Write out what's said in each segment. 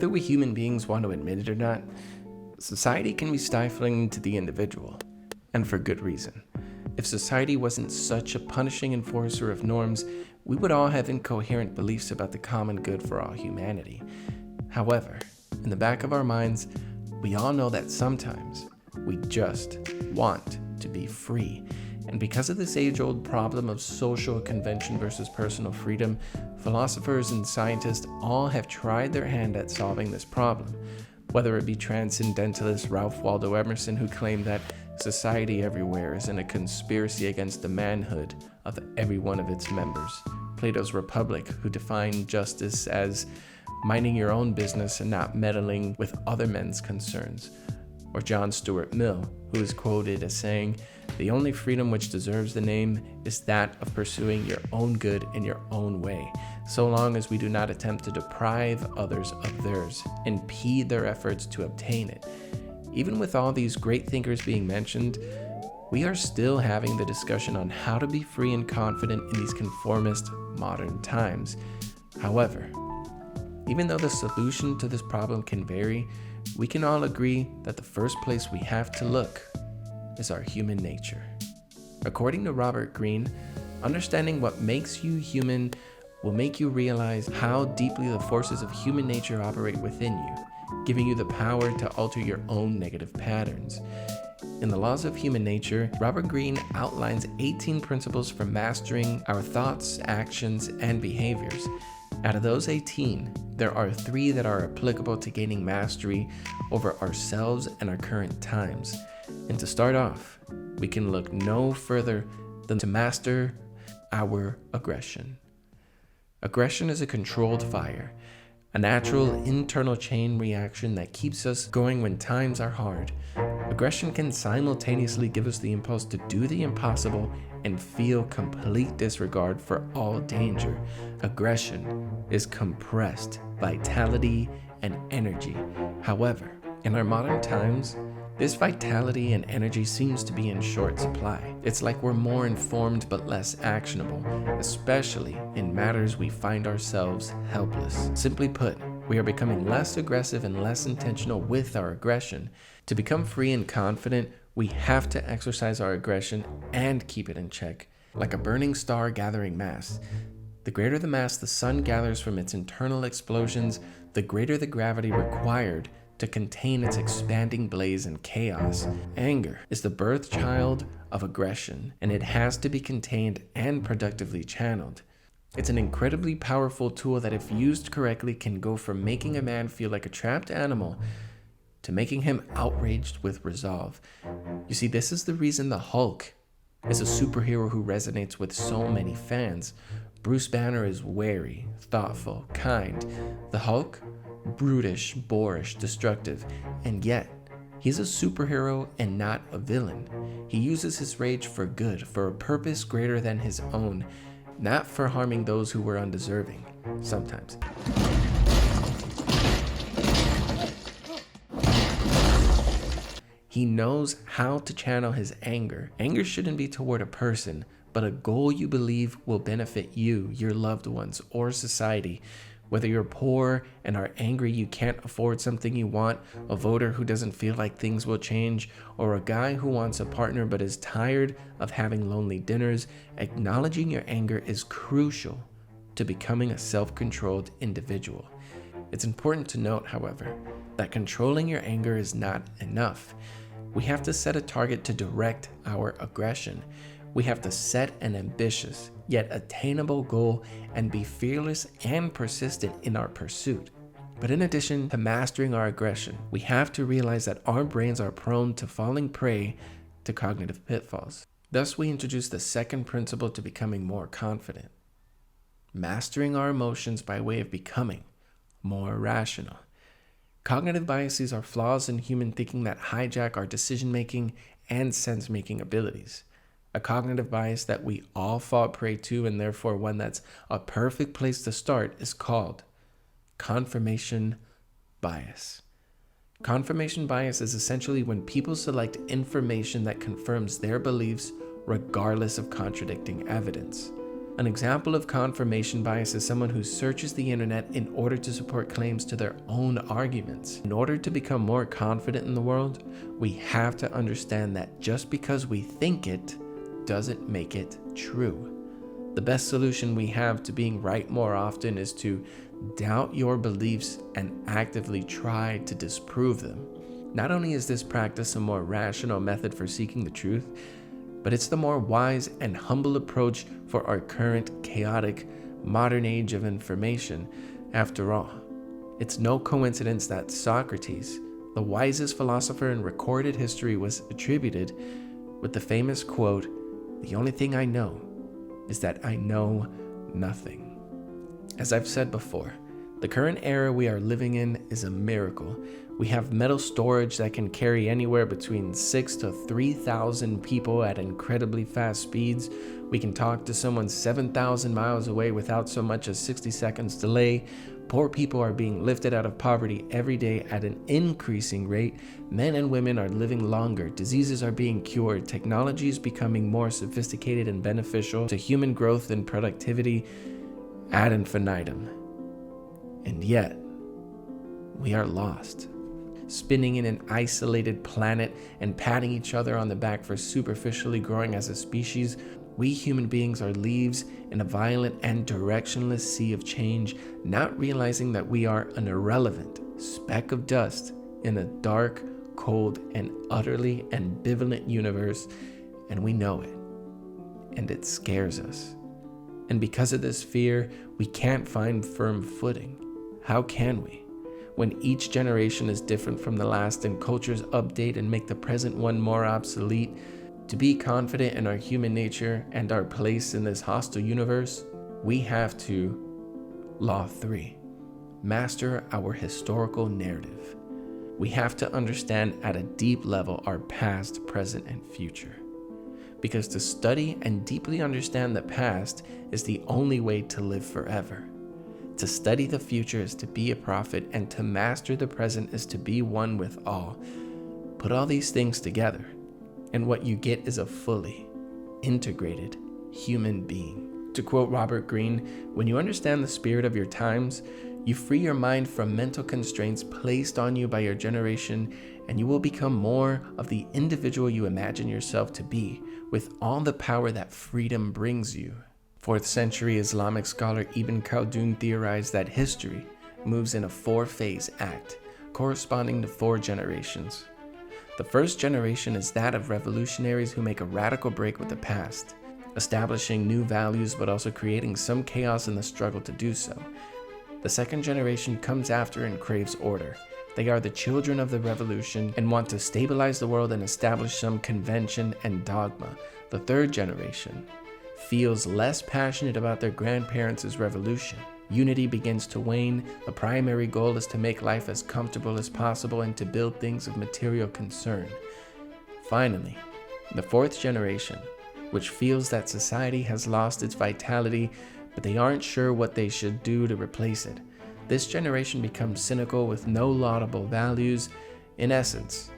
Whether we human beings want to admit it or not, society can be stifling to the individual, and for good reason. If society wasn't such a punishing enforcer of norms, we would all have incoherent beliefs about the common good for all humanity. However, in the back of our minds, we all know that sometimes we just want to be free. And because of this age-old problem of social convention versus personal freedom, philosophers and scientists all have tried their hand at solving this problem. Whether it be transcendentalist Ralph Waldo Emerson, who claimed that society everywhere is in a conspiracy against the manhood of every one of its members, Plato's Republic, who defined justice as minding your own business and not meddling with other men's concerns, or John Stuart Mill, who is quoted as saying, "The only freedom which deserves the name is that of pursuing your own good in your own way, so long as we do not attempt to deprive others of theirs, impede their efforts to obtain it." Even with all these great thinkers being mentioned, we are still having the discussion on how to be free and confident in these conformist modern times. However, even though the solution to this problem can vary, we can all agree that the first place we have to look is our human nature. According to Robert Greene, understanding what makes you human will make you realize how deeply the forces of human nature operate within you, giving you the power to alter your own negative patterns. In The Laws of Human Nature, Robert Greene outlines 18 principles for mastering our thoughts, actions, and behaviors. Out of those 18, there are 3 that are applicable to gaining mastery over ourselves and our current times. And to start off, we can look no further than to master our aggression. Aggression is a controlled fire, a natural internal chain reaction that keeps us going when times are hard. Aggression can simultaneously give us the impulse to do the impossible and feel complete disregard for all danger. Aggression is compressed vitality and energy. However, in our modern times, this vitality and energy seems to be in short supply. It's like we're more informed but less actionable, especially in matters we find ourselves helpless. Simply put, we are becoming less aggressive and less intentional with our aggression. To become free and confident, we have to exercise our aggression and keep it in check, like a burning star gathering mass. The greater the mass the sun gathers from its internal explosions, the greater the gravity required to contain its expanding blaze and chaos. Anger is the birth child of aggression, and it has to be contained and productively channeled. It's an incredibly powerful tool that, if used correctly, can go from making a man feel like a trapped animal to making him outraged with resolve. You see, this is the reason the Hulk is a superhero who resonates with so many fans. Bruce Banner is wary, thoughtful, kind. The Hulk, brutish, boorish, destructive, and yet he's a superhero and not a villain. He uses his rage for good, for a purpose greater than his own, not for harming those who were undeserving, sometimes. He knows how to channel his anger. Anger shouldn't be toward a person, but a goal you believe will benefit you, your loved ones, or society. Whether you're poor and are angry you can't afford something you want, a voter who doesn't feel like things will change, or a guy who wants a partner but is tired of having lonely dinners, acknowledging your anger is crucial to becoming a self-controlled individual. It's important to note, however, that controlling your anger is not enough. We have to set a target to direct our aggression. We have to set an ambitious, yet attainable goal and be fearless and persistent in our pursuit. But in addition to mastering our aggression, we have to realize that our brains are prone to falling prey to cognitive pitfalls. Thus, we introduce the second principle to becoming more confident: mastering our emotions by way of becoming more rational. Cognitive biases are flaws in human thinking that hijack our decision-making and sense-making abilities. A cognitive bias that we all fall prey to, and therefore one that's a perfect place to start, is called confirmation bias. Confirmation bias is essentially when people select information that confirms their beliefs regardless of contradicting evidence. An example of confirmation bias is someone who searches the internet in order to support claims to their own arguments. In order to become more confident in the world, we have to understand that just because we think it doesn't make it true. The best solution we have to being right more often is to doubt your beliefs and actively try to disprove them. Not only is this practice a more rational method for seeking the truth, but it's the more wise and humble approach for our current chaotic modern age of information. After all, it's no coincidence that Socrates, the wisest philosopher in recorded history, was attributed with the famous quote, "The only thing I know is that I know nothing." As I've said before, the current era we are living in is a miracle. We have metal storage that can carry anywhere between 6,000 to 3,000 people at incredibly fast speeds. We can talk to someone 7,000 miles away without so much as 60 seconds delay. Poor people are being lifted out of poverty every day at an increasing rate. Men and women are living longer. Diseases are being cured. Technology is becoming more sophisticated and beneficial to human growth and productivity ad infinitum. And yet, we are lost, spinning in an isolated planet and patting each other on the back for superficially growing as a species. We human beings are leaves in a violent and directionless sea of change, not realizing that we are an irrelevant speck of dust in a dark, cold, and utterly ambivalent universe, and we know it, and it scares us. And because of this fear, we can't find firm footing. How can we? When each generation is different from the last and cultures update and make the present one more obsolete, to be confident in our human nature and our place in this hostile universe, we have to, Law 3, master our historical narrative. We have to understand at a deep level our past, present, and future. Because to study and deeply understand the past is the only way to live forever. To study the future is to be a prophet, and to master the present is to be one with all. Put all these things together, and what you get is a fully integrated human being. To quote Robert Greene, when you understand the spirit of your times, you free your mind from mental constraints placed on you by your generation, and you will become more of the individual you imagine yourself to be, with all the power that freedom brings you. 4th century Islamic scholar Ibn Khaldun theorized that history moves in a 4-phase act, corresponding to 4 generations. The first generation is that of revolutionaries who make a radical break with the past, establishing new values but also creating some chaos in the struggle to do so. The second generation comes after and craves order. They are the children of the revolution and want to stabilize the world and establish some convention and dogma. The third generation feels less passionate about their grandparents' revolution. Unity begins to wane. The primary goal is to make life as comfortable as possible and to build things of material concern. Finally, the fourth generation, which feels that society has lost its vitality, but they aren't sure what they should do to replace it. This generation becomes cynical with no laudable values. In essence,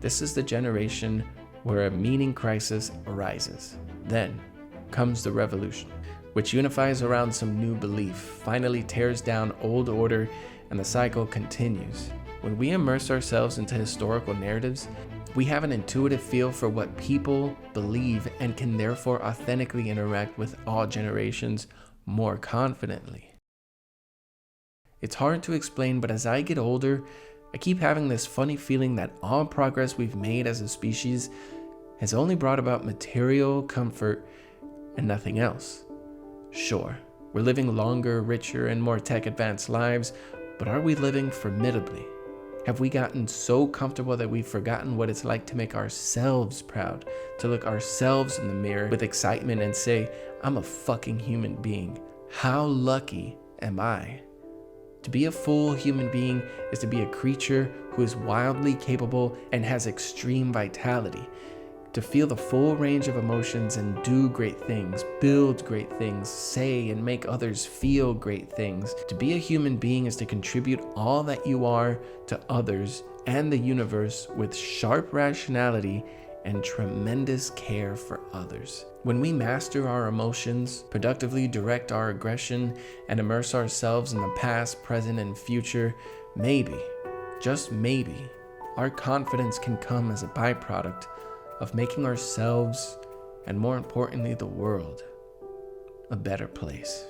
this is the generation where a meaning crisis arises. Then comes the revolution, which unifies around some new belief, finally tears down old order, and the cycle continues. When we immerse ourselves into historical narratives, we have an intuitive feel for what people believe and can therefore authentically interact with all generations more confidently. It's hard to explain, but as I get older, I keep having this funny feeling that all progress we've made as a species has only brought about material comfort and nothing else. Sure, we're living longer, richer, and more tech-advanced lives, but are we living formidably? Have we gotten so comfortable that we've forgotten what it's like to make ourselves proud, to look ourselves in the mirror with excitement and say, I'm a fucking human being. How lucky am I? To be a full human being is to be a creature who is wildly capable and has extreme vitality. To feel the full range of emotions and do great things, build great things, say and make others feel great things. To be a human being is to contribute all that you are to others and the universe with sharp rationality and tremendous care for others. When we master our emotions, productively direct our aggression, and immerse ourselves in the past, present, and future, maybe, just maybe, our confidence can come as a byproduct of making ourselves, and more importantly, the world, a better place.